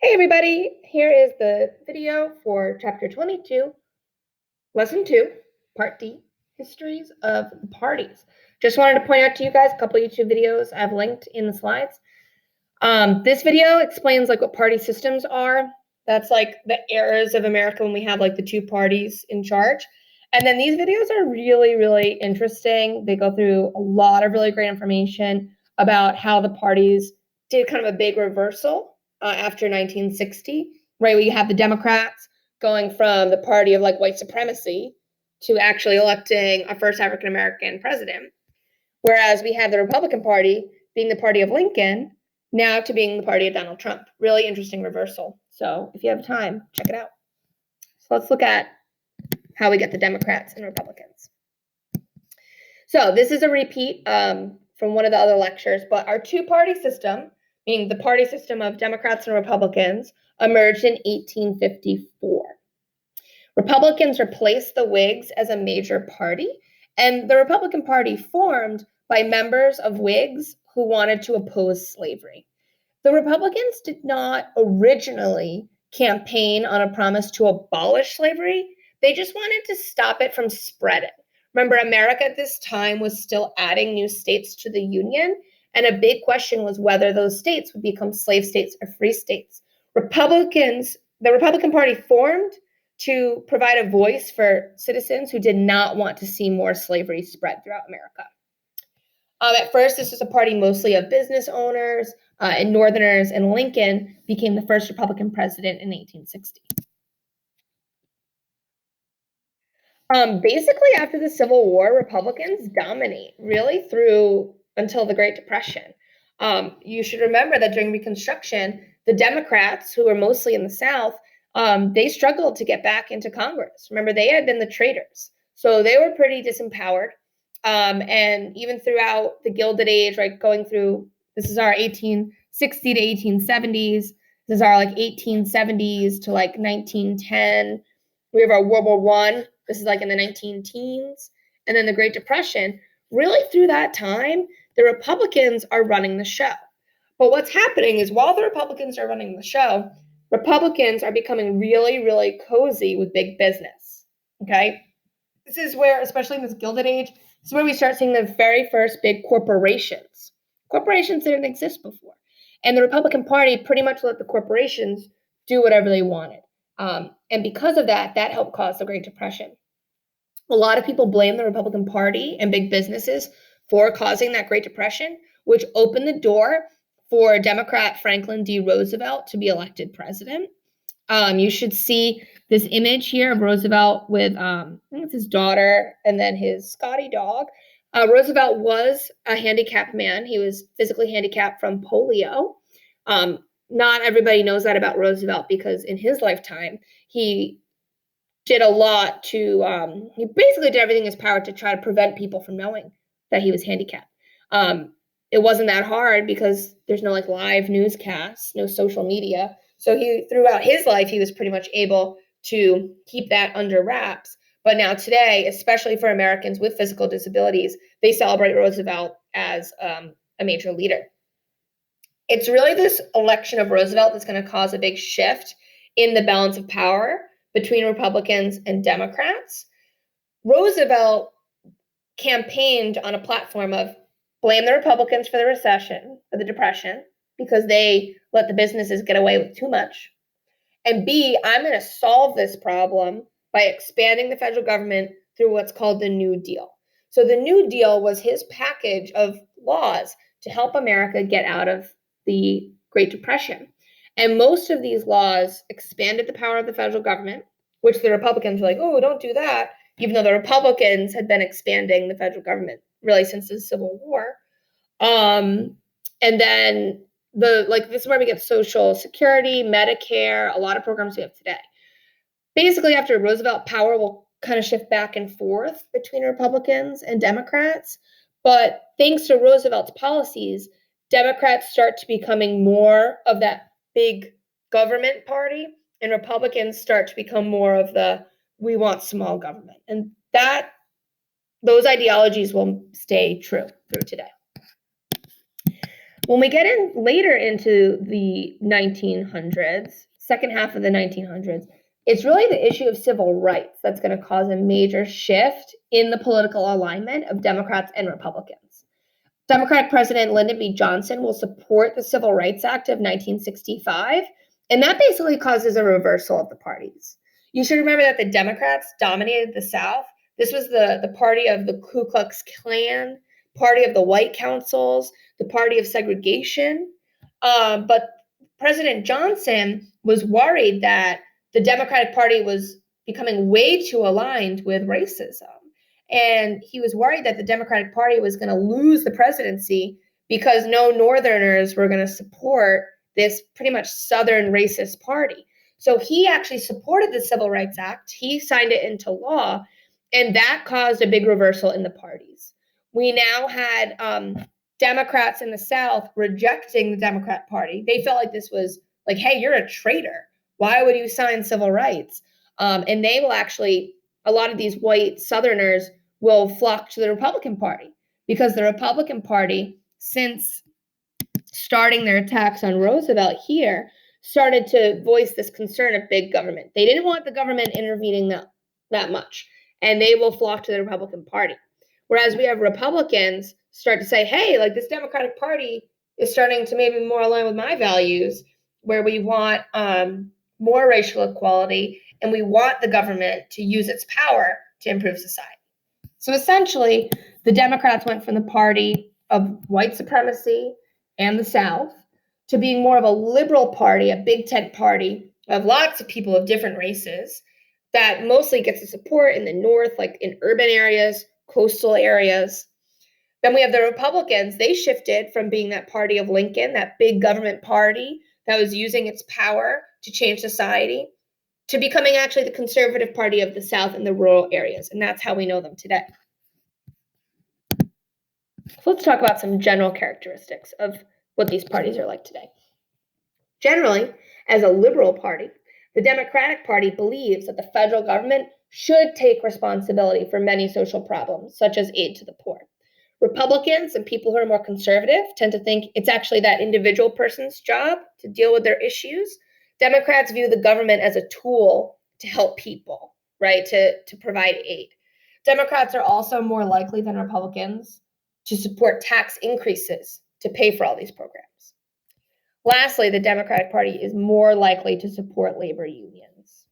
Hey everybody, here is the video for chapter 22, lesson 2, part D, histories of the parties. Just wanted to point out to you guys a couple YouTube videos I've linked in the slides. This video explains like what party systems are. That's like the eras of America when we have like the two parties in charge. And then these videos are really, really interesting. They go through a lot of really great information about how the parties did kind of a big reversal after 1960, right? Where you have the Democrats going from the party of like white supremacy to actually electing a first African American president. Whereas we have the Republican Party being the party of Lincoln, now to being the party of Donald Trump. Really interesting reversal. So if you have time, check it out. So let's look at how we get the Democrats and Republicans. So this is a repeat from one of the other lectures, but our two-party system, meaning the party system of Democrats and Republicans, emerged in 1854. Republicans replaced the Whigs as a major party, and the Republican Party formed by members of Whigs who wanted to oppose slavery. The Republicans did not originally campaign on a promise to abolish slavery. They just wanted to stop it from spreading. Remember, America at this time was still adding new states to the Union, and a big question was whether those states would become slave states or free states. The Republican Party formed to provide a voice for citizens who did not want to see more slavery spread throughout America. At first, this was a party mostly of business owners and Northerners, and Lincoln became the first Republican president in 1860. Basically, after the Civil War, Republicans dominate really through until the Great Depression. You should remember that during Reconstruction, the Democrats, who were mostly in the South, they struggled to get back into Congress. Remember, they had been the traitors, so they were pretty disempowered. And even throughout the Gilded Age, right, going through, this is our 1860 to 1870s. This is our like 1870s to like 1910. We have our World War I. This is like in the 19 teens. And then the Great Depression. Really through that time, the Republicans are running the show. But what's happening is while the Republicans are running the show, Republicans are becoming really, really cozy with big business. Okay? This is where, especially in this Gilded Age, this is where we start seeing the very first big corporations. Corporations didn't exist before. And the Republican Party pretty much let the corporations do whatever they wanted. And because of that, that helped cause the Great Depression. A lot of people blame the Republican Party and big businesses for causing that Great Depression, which opened the door for Democrat Franklin D. Roosevelt to be elected president. You should see this image here of Roosevelt with, I think it's his daughter and then his Scotty dog. Roosevelt was a handicapped man. He was physically handicapped from polio. Not everybody knows that about Roosevelt because in his lifetime, he did a lot to, he basically did everything in his power to try to prevent people from knowing that he was handicapped. It wasn't that hard because there's no like live newscasts, no social media. So he, throughout his life, he was pretty much able to keep that under wraps. But now today, especially for Americans with physical disabilities, they celebrate Roosevelt as a major leader. It's really this election of Roosevelt that's going to cause a big shift in the balance of power between Republicans and Democrats. Roosevelt campaigned on a platform of blame the Republicans for the recession, for the Depression, because they let the businesses get away with too much. And B, I'm going to solve this problem by expanding the federal government through what's called the New Deal. So the New Deal was his package of laws to help America get out of the Great Depression. And most of these laws expanded the power of the federal government, which the Republicans were like, oh, don't do that, even though the Republicans had been expanding the federal government really since the Civil War. And then this is where we get Social Security, Medicare, a lot of programs we have today. Basically, after Roosevelt, power will kind of shift back and forth between Republicans and Democrats. But thanks to Roosevelt's policies, Democrats start to becoming more of that big government party, and Republicans start to become more of the we want small government. And those ideologies will stay true through today. When we get in later into the 1900s, second half of the 1900s, it's really the issue of civil rights that's going to cause a major shift in the political alignment of Democrats and Republicans. Democratic President Lyndon B. Johnson will support the Civil Rights Act of 1965, and that basically causes a reversal of the parties. You should remember that the Democrats dominated the South. This was the party of the Ku Klux Klan, party of the white councils, the party of segregation. But President Johnson was worried that the Democratic Party was becoming way too aligned with racism. And he was worried that the Democratic Party was going to lose the presidency because no Northerners were going to support this pretty much Southern racist party. So he actually supported the Civil Rights Act. He signed it into law, and that caused a big reversal in the parties. We now had Democrats in the South rejecting the Democrat Party. They felt like this was like, hey, you're a traitor. Why would you sign civil rights? And they will actually, a lot of these white Southerners will flock to the Republican Party because the Republican Party, since starting their attacks on Roosevelt here, started to voice this concern of big government. They didn't want the government intervening that much, and they will flock to the Republican Party. Whereas we have Republicans start to say, hey, like this Democratic Party is starting to maybe more align with my values, where we want more racial equality, and we want the government to use its power to improve society. So essentially, the Democrats went from the party of white supremacy and the South to being more of a liberal party, a big tent party of lots of people of different races that mostly gets the support in the North, like in urban areas, coastal areas. Then we have the Republicans. They shifted from being that party of Lincoln, that big government party that was using its power to change society, to becoming actually the conservative party of the South and the rural areas. And that's how we know them today. So let's talk about some general characteristics of what these parties are like today. Generally, as a liberal party, the Democratic Party believes that the federal government should take responsibility for many social problems, such as aid to the poor. Republicans and people who are more conservative tend to think it's actually that individual person's job to deal with their issues. Democrats view the government as a tool to help people, right, to provide aid. Democrats are also more likely than Republicans to support tax increases to pay for all these programs. Lastly, the Democratic Party is more likely to support labor unions.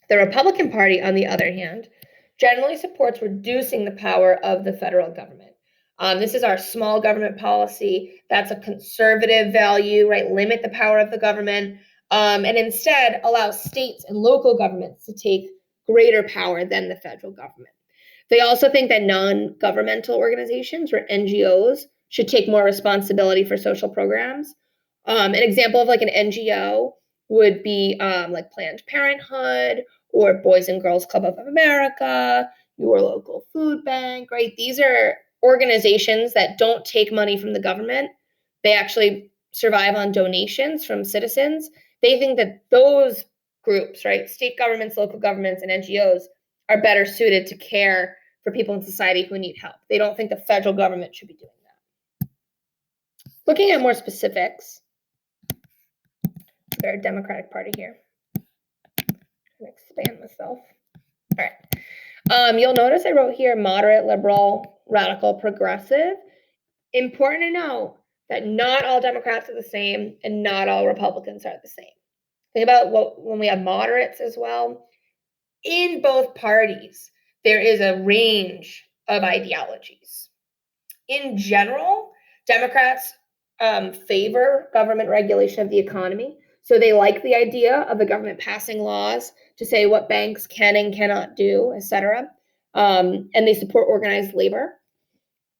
The Republican Party, on the other hand, generally supports reducing the power of the federal government. This is our small government policy. That's a conservative value, right? Limit the power of the government, and instead allow states and local governments to take greater power than the federal government. They also think that non-governmental organizations, or NGOs, should take more responsibility for social programs. An example of like an NGO would be like Planned Parenthood or Boys and Girls Club of America, your local food bank, right? These are organizations that don't take money from the government. They actually survive on donations from citizens. They think that those groups, right, state governments, local governments, and NGOs are better suited to care for people in society who need help. They don't think the federal government should be doing that. Looking at more specifics, their Democratic Party here. I'm expand myself. All right. You'll notice I wrote here moderate, liberal, radical, progressive. Important to know that not all Democrats are the same and not all Republicans are the same. Think about when we have moderates as well. In both parties, there is a range of ideologies. In general, Democrats favor government regulation of the economy. So they like the idea of the government passing laws to say what banks can and cannot do, etc. And they support organized labor.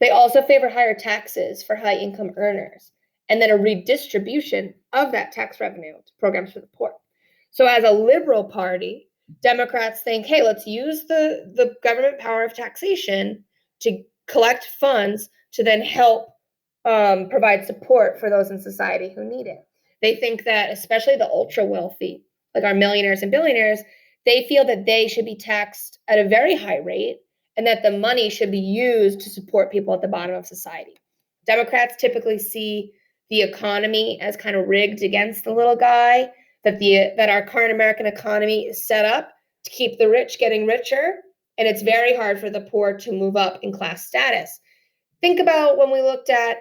They also favor higher taxes for high income earners, and then a redistribution of that tax revenue to programs for the poor. So as a liberal party, Democrats think, hey, let's use the government power of taxation to collect funds to then help provide support for those in society who need it. They think that especially the ultra wealthy, like our millionaires and billionaires, they feel that they should be taxed at a very high rate and that the money should be used to support people at the bottom of society. Democrats typically see the economy as kind of rigged against the little guy, that our current American economy is set up to keep the rich getting richer, and it's very hard for the poor to move up in class status. Think about when we looked at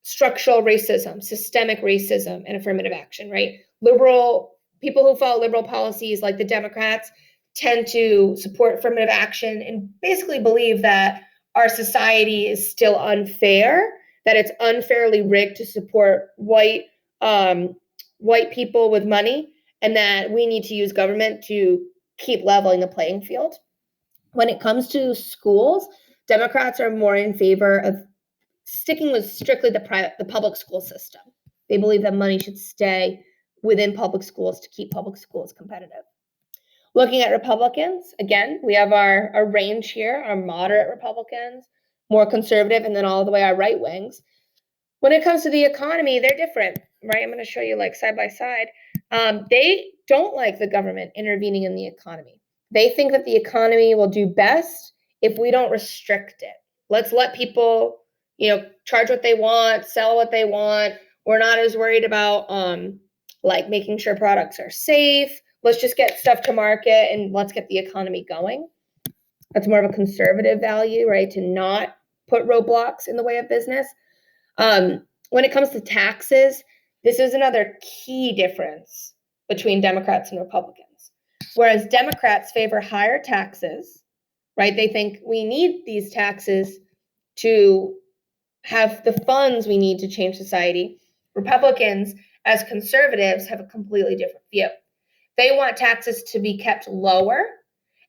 structural racism, systemic racism, and affirmative action, right? People who follow liberal policies like the Democrats tend to support affirmative action and basically believe that our society is still unfair, that it's unfairly rigged to support white people with money, and that we need to use government to keep leveling the playing field. When it comes to schools, Democrats are more in favor of sticking with strictly the public school system. They believe that money should stay within public schools to keep public schools competitive. Looking at Republicans, again, we have our range here, our moderate Republicans, more conservative, and then all the way our right wings. When it comes to the economy, they're different, right? I'm going to show you like side by side. They don't like the government intervening in the economy. They think that the economy will do best if we don't restrict it. Let's let people, charge what they want, sell what they want. We're not as worried about like making sure products are safe. Let's just get stuff to market and let's get the economy going. That's more of a conservative value, right? To not put roadblocks in the way of business. When it comes to taxes, this is another key difference between Democrats and Republicans. Whereas Democrats favor higher taxes, right? They think we need these taxes to have the funds we need to change society. Republicans, as conservatives, have a completely different view. They want taxes to be kept lower,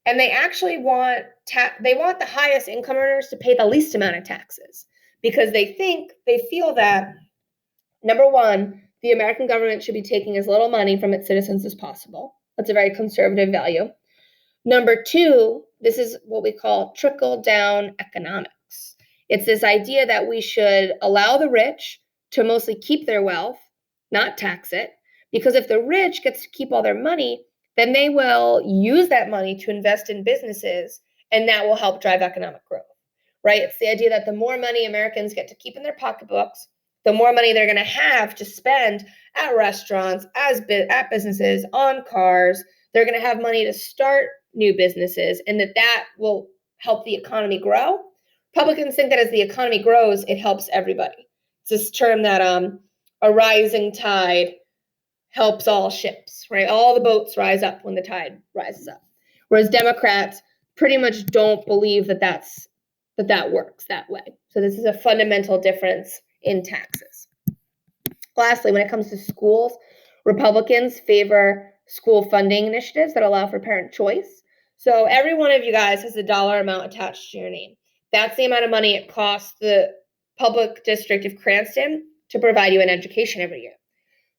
and they actually want the highest income earners to pay the least amount of taxes, because they feel that, number one, the American government should be taking as little money from its citizens as possible. That's a very conservative value. Number two, this is what we call trickle-down economics. It's this idea that we should allow the rich to mostly keep their wealth, not tax it, because if the rich gets to keep all their money, then they will use that money to invest in businesses, and that will help drive economic growth, right? It's the idea that the more money Americans get to keep in their pocketbooks, the more money they're going to have to spend at restaurants, at businesses, on cars. They're going to have money to start new businesses, and that will help the economy grow. Republicans think that as the economy grows, it helps everybody. It's this term that a rising tide helps all ships, right? All the boats rise up when the tide rises up. Whereas Democrats pretty much don't believe that works that way. So this is a fundamental difference in taxes. Lastly, when it comes to schools, Republicans favor school funding initiatives that allow for parent choice. So every one of you guys has a dollar amount attached to your name. That's the amount of money it costs the public district of Cranston to provide you an education every year.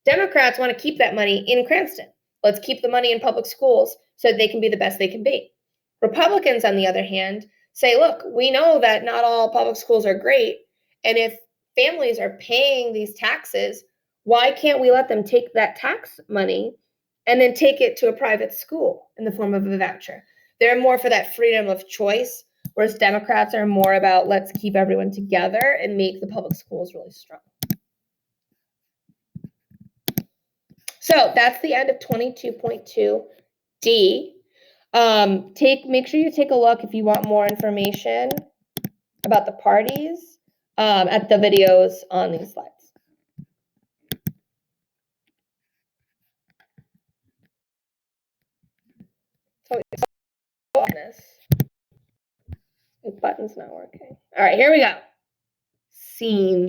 Democrats want to keep that money in Cranston. Let's keep the money in public schools so that they can be the best they can be. Republicans, on the other hand, say, look, we know that not all public schools are great, and if families are paying these taxes, why can't we let them take that tax money and then take it to a private school in the form of a voucher? They're more for that freedom of choice, whereas Democrats are more about let's keep everyone together and make the public schools really strong. So that's the end of 22.2D. Make sure you take a look if you want more information about the parties at the videos on these slides. So this button's not working. All right, here we go. Scene.